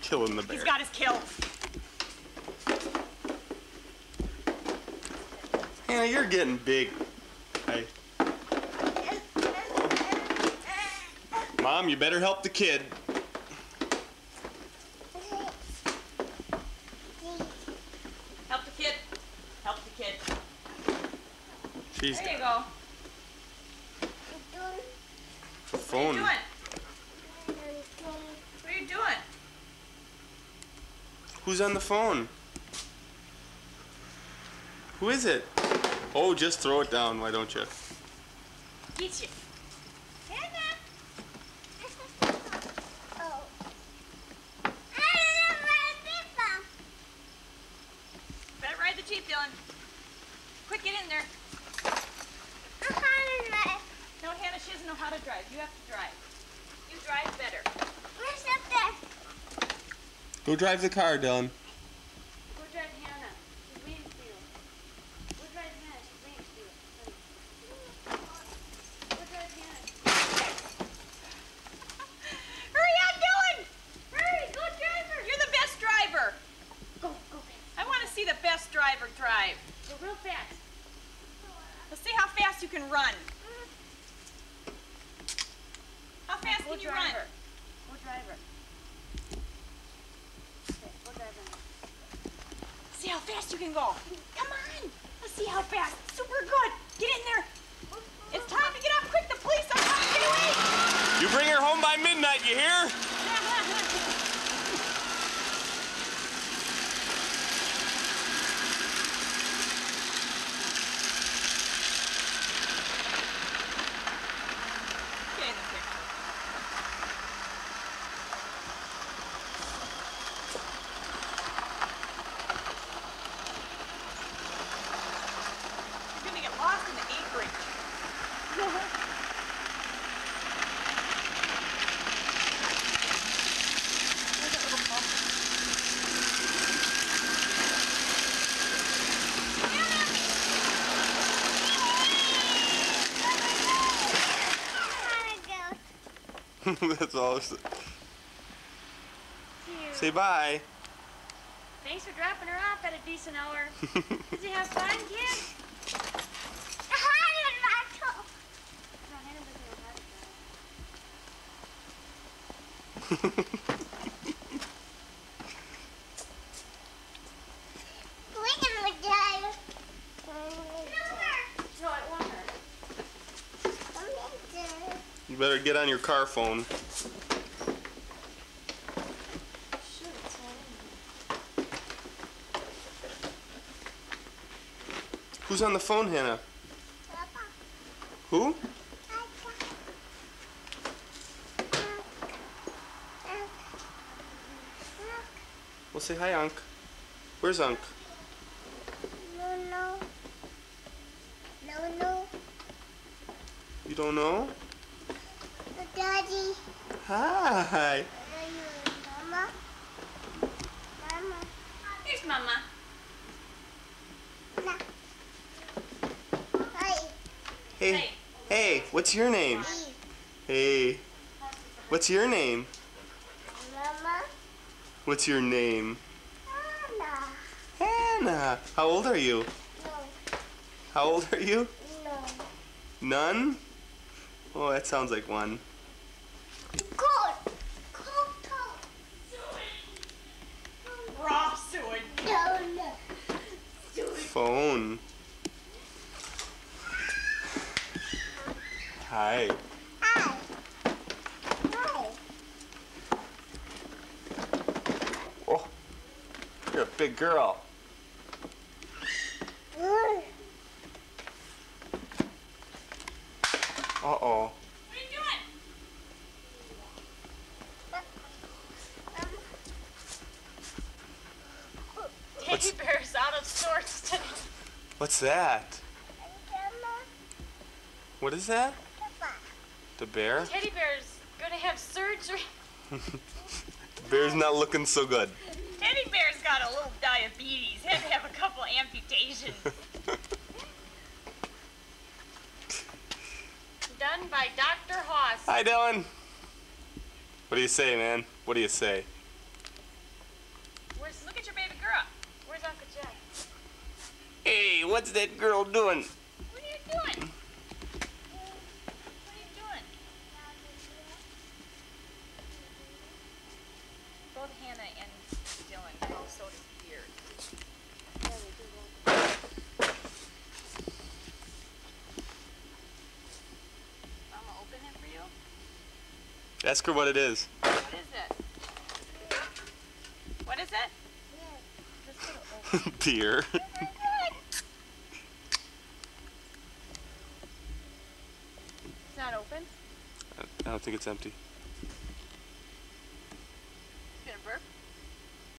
Killing the bear. He's got his kill. Hannah, you're getting big. Hey. Mom, you better help the kid. Help the kid. Help the kid. She's there you go. The phone. What are you doing? What are you doing? Who's on the phone? Who is it? Oh, just throw it down, why don't you? Get you. Hannah. Oh. Better ride the Jeep, Dylan. Quick, get in there. No, Hannah, she doesn't know how to drive. You have to drive. You drive better. Where's up there? Go drive the car, Dylan. Go drive Hannah. She's waiting for you. Go drive Hannah. She's waiting for you. Go drive Hannah. Hurry up, Dylan! Hurry, go drive her. You're the best driver. Go fast. I want to see the best driver drive. Go real fast. Let's see how fast you can run. How fast can you run? Go drive her. Okay, go drive her. See how fast you can go. Come on. Let's see how fast. Super good. Get in there. It's time to get up quick. The police are coming. Get away. You bring her home by midnight, you hear? Get in the picture. You're gonna get lost in the acreage. There's that little bump. That's all. Say bye. Thanks for dropping her off at a decent hour. Did you have fun, kid? No, Hannah doesn't know how to drive. No, it won't hurt. You better get on your car phone. Sure, it's all in here. Who's on the phone, Hannah? Who? Well, say hi, Unc. Where's Unc? No. You don't know? Daddy. Hi. Mama. Here's Mama. Hi. Hey. Hey, what's your name? Hey. What's your name? Mama. What's your name? Anna. Hannah. How old are you? No. How old are you? No. None? Oh, that sounds like one. Cold. Raw suet. No. Phone. Hi. Hi. Oh, you're a big girl. Uh-oh. What are you doing? Teddy bear's out of sorts today. What's that? What is that? The bear? Teddy bear's gonna have surgery. The bear's not looking so good. Teddy bear's got a little diabetes. Had to have a couple amputations. Done by Dr. Haas. Hi, Dylan. What do you say, man? What do you say? Hey, what's that girl doing? What are you doing? What are you doing? Both Hannah and Dylan grow Soda's beard. Mama open it for you? Ask her what it is. What is it? What is it? Just put it open. Beer. It's not open? I don't think it's empty.